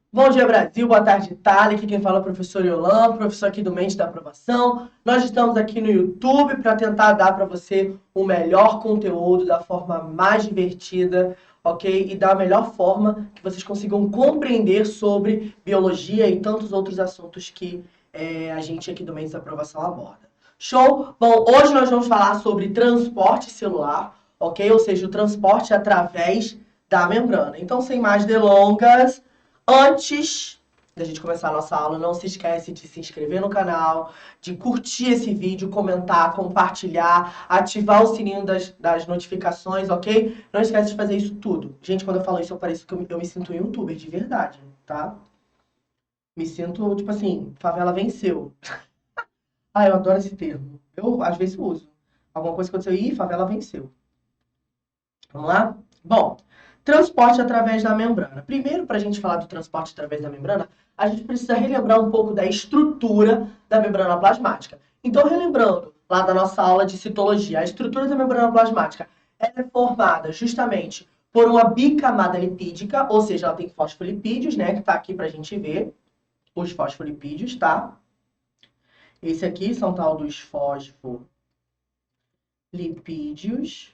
Bom dia, Brasil. Boa tarde, Itália. Aqui quem fala é o professor Yolan, professor aqui do Mente da Aprovação. Nós estamos aqui no YouTube para tentar dar para você o melhor conteúdo da forma mais divertida, ok? E da melhor forma que vocês consigam compreender sobre biologia e tantos outros assuntos que a gente aqui do Mente da Aprovação aborda. Show? Bom, hoje nós vamos falar sobre transporte celular, ok? Ou seja, o transporte através da membrana. Então, sem mais delongas, antes da gente começar a nossa aula, não se esquece de se inscrever no canal, de curtir esse vídeo, comentar, compartilhar, ativar o sininho das notificações, ok? Não esquece de fazer isso tudo. Gente, quando eu falo isso, eu pareço que eu me sinto um youtuber de verdade, tá? Me sinto, tipo assim, favela venceu. Ah, eu adoro esse termo. Eu, às vezes, uso. Alguma coisa aconteceu, ih, favela venceu. Vamos lá? Bom, transporte através da membrana. Primeiro, para a gente falar do transporte através da membrana, a gente precisa relembrar um pouco da estrutura da membrana plasmática. Então, relembrando lá da nossa aula de citologia, a estrutura da membrana plasmática é formada justamente por uma bicamada lipídica, ou seja, ela tem fosfolipídios, né, que está aqui para a gente ver, os fosfolipídios, tá? Esse aqui são tal dos fosfolipídios.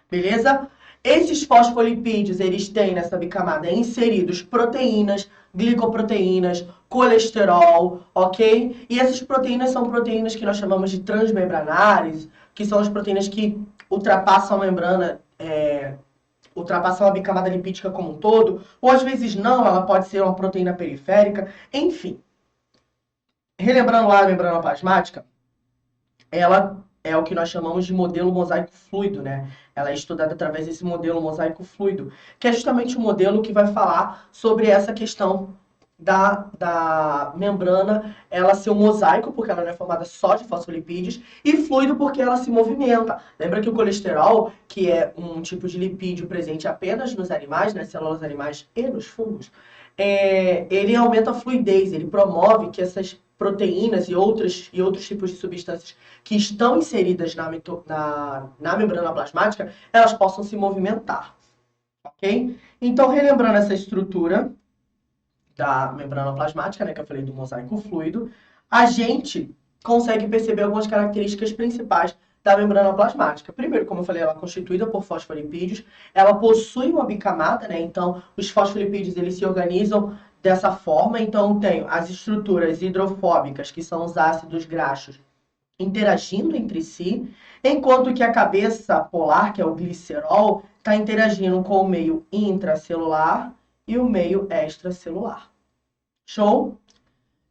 Beleza? Esses fosfolipídios, eles têm nessa bicamada inseridos proteínas, glicoproteínas, colesterol, ok? E essas proteínas são proteínas que nós chamamos de transmembranares, que são as proteínas que ultrapassam a membrana, ultrapassam a bicamada lipídica como um todo, ou às vezes não, ela pode ser uma proteína periférica, enfim. Relembrando lá a membrana plasmática, ela é o que nós chamamos de modelo mosaico fluido, né? Ela é estudada através desse modelo mosaico fluido, que é justamente o modelo que vai falar sobre essa questão da membrana, ela ser um mosaico, porque ela não é formada só de fosfolipídios, e fluido porque ela se movimenta. Lembra que o colesterol, que é um tipo de lipídio presente apenas nos animais, nas células animais e nos fungos, ele aumenta a fluidez, ele promove que essas proteínas e outros tipos de substâncias que estão inseridas na membrana plasmática, elas possam se movimentar, ok? Então, relembrando essa estrutura da membrana plasmática, né, que eu falei do mosaico fluido, a gente consegue perceber algumas características principais da membrana plasmática. Primeiro, como eu falei, ela é constituída por fosfolipídios, ela possui uma bicamada, né? Então, os fosfolipídios eles se organizam dessa forma. Então, tem as estruturas hidrofóbicas, que são os ácidos graxos, interagindo entre si, enquanto que a cabeça polar, que é o glicerol, está interagindo com o meio intracelular e o meio extracelular. Show?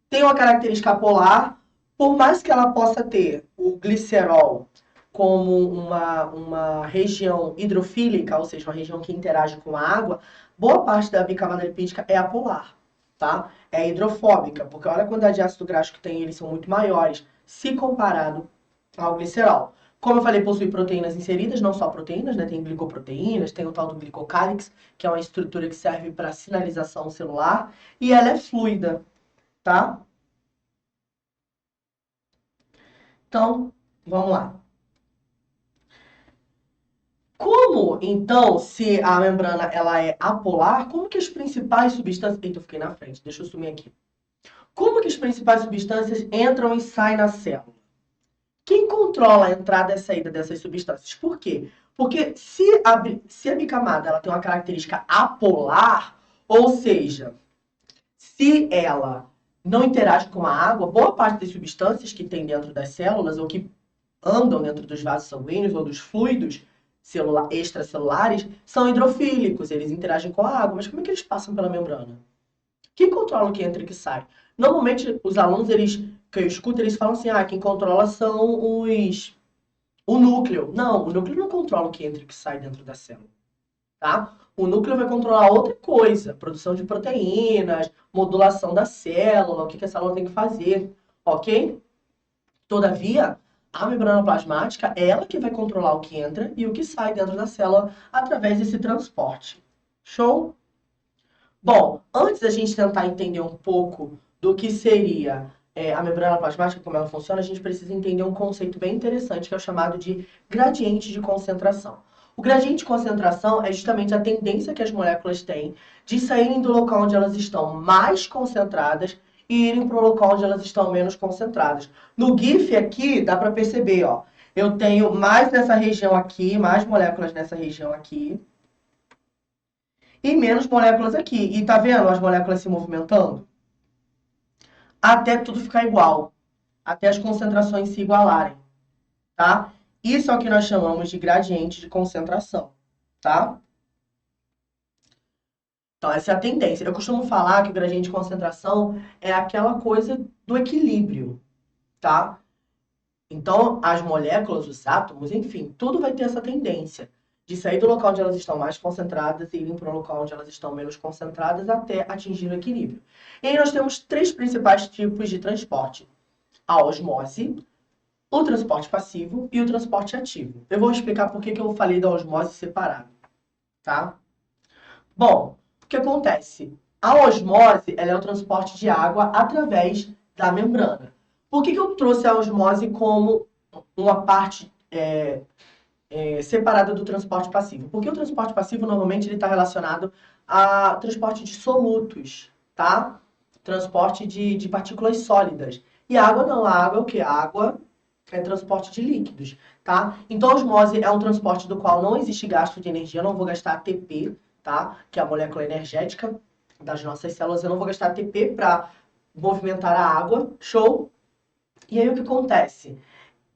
Tem uma característica polar, por mais que ela possa ter o glicerol como uma região hidrofílica, ou seja, uma região que interage com a água, boa parte da bicamada lipídica é apolar, tá? É hidrofóbica, porque olha a quantidade de ácido graxo que tem, eles são muito maiores, se comparado ao glicerol. Como eu falei, possui proteínas inseridas, não só proteínas, né? Tem glicoproteínas, tem o tal do glicocálix, que é uma estrutura que serve para sinalização celular, e ela é fluida, tá? Então, vamos lá. Como, então, se a membrana ela é apolar, como que as principais substâncias... Eita, eu fiquei na frente, deixa eu sumir aqui. Como que as principais substâncias entram e saem na célula? Quem controla a entrada e a saída dessas substâncias? Por quê? Porque se a bicamada ela tem uma característica apolar, ou seja, se ela não interage com a água, boa parte das substâncias que tem dentro das células ou que andam dentro dos vasos sanguíneos ou dos fluidos extracelulares são hidrofílicos, eles interagem com a água. Mas como é que eles passam pela membrana? Quem controla o que entra e o que sai? Normalmente, os alunos, que eu escuto, eles falam assim, quem controla são o núcleo. Não, o núcleo não controla o que entra e o que sai dentro da célula, tá? O núcleo vai controlar outra coisa, produção de proteínas, modulação da célula, o que a célula tem que fazer, ok? Todavia, a membrana plasmática é ela que vai controlar o que entra e o que sai dentro da célula através desse transporte. Show? Bom, antes da gente tentar entender um pouco do que seria a membrana plasmática, como ela funciona, a gente precisa entender um conceito bem interessante que é o chamado de gradiente de concentração. O gradiente de concentração é justamente a tendência que as moléculas têm de saírem do local onde elas estão mais concentradas e irem para o local onde elas estão menos concentradas. No GIF aqui, dá para perceber, ó, eu tenho mais nessa região aqui, mais moléculas nessa região aqui, e menos moléculas aqui. E tá vendo as moléculas se movimentando? Até tudo ficar igual, até as concentrações se igualarem, tá? Isso é o que nós chamamos de gradiente de concentração, tá? Então, essa é a tendência. Eu costumo falar que o gradiente de concentração é aquela coisa do equilíbrio, tá? Então, as moléculas, os átomos, enfim, tudo vai ter essa tendência de sair do local onde elas estão mais concentradas e irem para o local onde elas estão menos concentradas até atingir o equilíbrio. E aí nós temos três principais tipos de transporte: a osmose, o transporte passivo e o transporte ativo. Eu vou explicar por que eu falei da osmose separado, tá? Bom, o que acontece? A osmose, ela é o transporte de água através da membrana. Por que eu trouxe a osmose como uma parte separada do transporte passivo? Porque o transporte passivo, normalmente, ele está relacionado a transporte de solutos, tá? Transporte de partículas sólidas. E a água não. A água é o quê? A água é transporte de líquidos, tá? Então, a osmose é um transporte do qual não existe gasto de energia. Eu não vou gastar ATP, tá? Que é a molécula energética das nossas células. Eu não vou gastar ATP para movimentar a água. Show? E aí, o que acontece?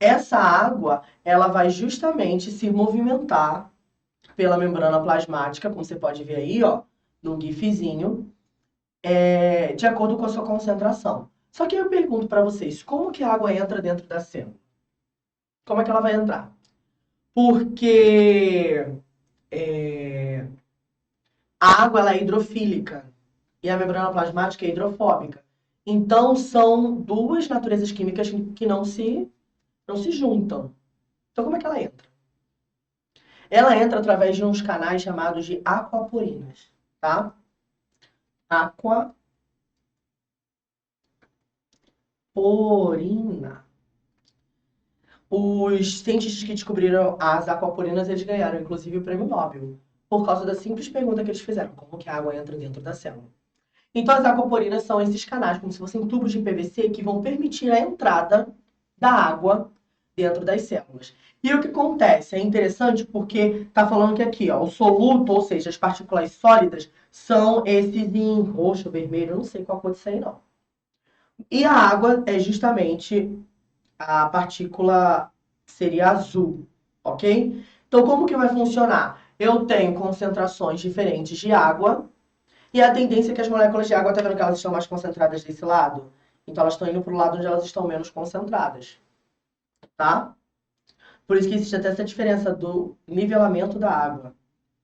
Essa água, ela vai justamente se movimentar pela membrana plasmática, como você pode ver aí, ó, no gifzinho, de acordo com a sua concentração. Só que eu pergunto para vocês, como que a água entra dentro da célula? Como é que ela vai entrar? Porque a água ela é hidrofílica e a membrana plasmática é hidrofóbica. Então, são duas naturezas químicas que não se juntam. Então, como é que ela entra? Ela entra através de uns canais chamados de aquaporinas, tá? Aquaporina. Os cientistas que descobriram as aquaporinas, eles ganharam, inclusive, o prêmio Nobel, por causa da simples pergunta que eles fizeram: como que a água entra dentro da célula? Então, as aquaporinas são esses canais, como se fossem tubos de PVC, que vão permitir a entrada da água dentro das células. E o que acontece? É interessante porque está falando que aqui, ó, o soluto, ou seja, as partículas sólidas, são esses em roxo, vermelho, eu não sei qual cor disso aí, não. E a água é justamente a partícula seria azul, ok? Então, como que vai funcionar? Eu tenho concentrações diferentes de água e a tendência é que as moléculas de água, tá vendo que elas estão mais concentradas desse lado? Então, elas estão indo para o lado onde elas estão menos concentradas, tá? Por isso que existe até essa diferença do nivelamento da água,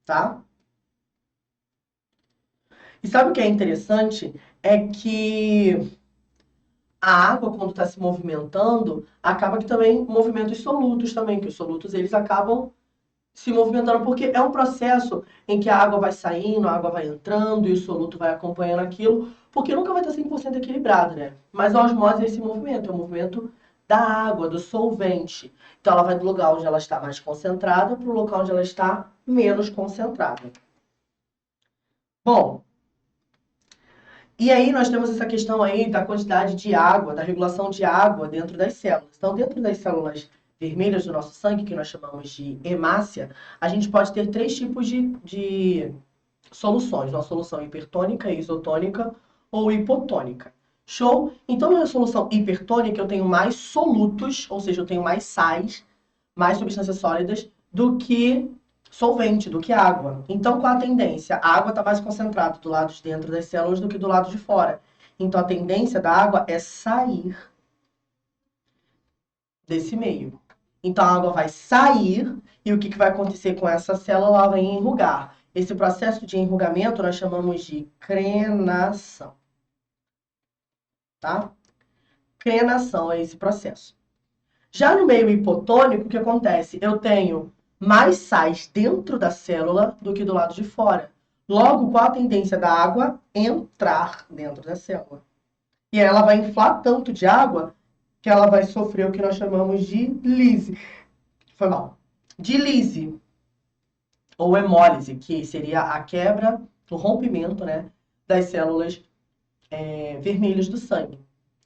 tá? E sabe o que é interessante? É que a água, quando está se movimentando, acaba que também movimenta os solutos também, que os solutos eles acabam se movimentando, porque é um processo em que a água vai saindo, a água vai entrando e o soluto vai acompanhando aquilo, porque nunca vai estar 100% equilibrado, né? Mas a osmose é esse movimento, é o movimento da água, do solvente. Então ela vai do lugar onde ela está mais concentrada para o local onde ela está menos concentrada. Bom, e aí nós temos essa questão aí da quantidade de água, da regulação de água dentro das células. Então, dentro das células vermelhas do nosso sangue, que nós chamamos de hemácia, a gente pode ter três tipos de soluções. Uma solução hipertônica, isotônica ou hipotônica. Show? Então, na solução hipertônica, eu tenho mais solutos, ou seja, eu tenho mais sais, mais substâncias sólidas, do que solvente, do que água. Então, qual a tendência? A água está mais concentrada do lado de dentro das células do que do lado de fora. Então, a tendência da água é sair desse meio. Então, a água vai sair e o que vai acontecer com essa célula? Ela vai enrugar. Esse processo de enrugamento nós chamamos de crenação. Tá? Crenação é esse processo. Já no meio hipotônico, o que acontece? Eu tenho mais sais dentro da célula do que do lado de fora. Logo, qual a tendência da água? Entrar dentro da célula. E ela vai inflar tanto de água que ela vai sofrer o que nós chamamos de lise. Foi mal. De lise. ou hemólise, que seria a quebra, o rompimento, né, das células vermelhas do sangue.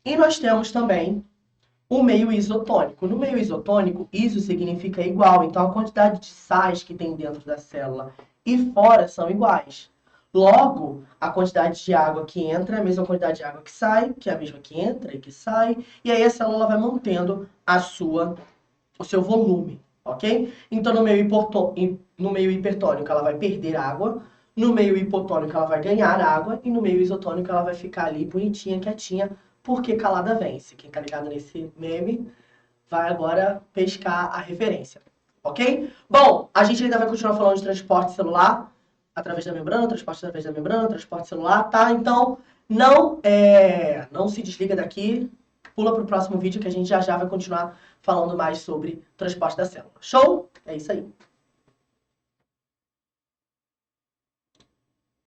E nós temos também o meio isotônico. No meio isotônico, iso significa igual, então a quantidade de sais que tem dentro da célula e fora são iguais. Logo, a quantidade de água que entra é a mesma quantidade de água que sai, que é a mesma que entra e que sai, e aí a célula vai mantendo o seu volume, ok? Então, no meio hipertônico, ela vai perder água, no meio hipotônico, ela vai ganhar água, e no meio isotônico, ela vai ficar ali bonitinha, quietinha, porque calada vence. Quem tá ligado nesse meme vai agora pescar a referência, ok? Bom, a gente ainda vai continuar falando de transporte celular através da membrana, transporte através da membrana, transporte celular, tá? Então, não se desliga daqui, pula pro próximo vídeo que a gente já vai continuar falando mais sobre transporte da célula. Show? É isso aí.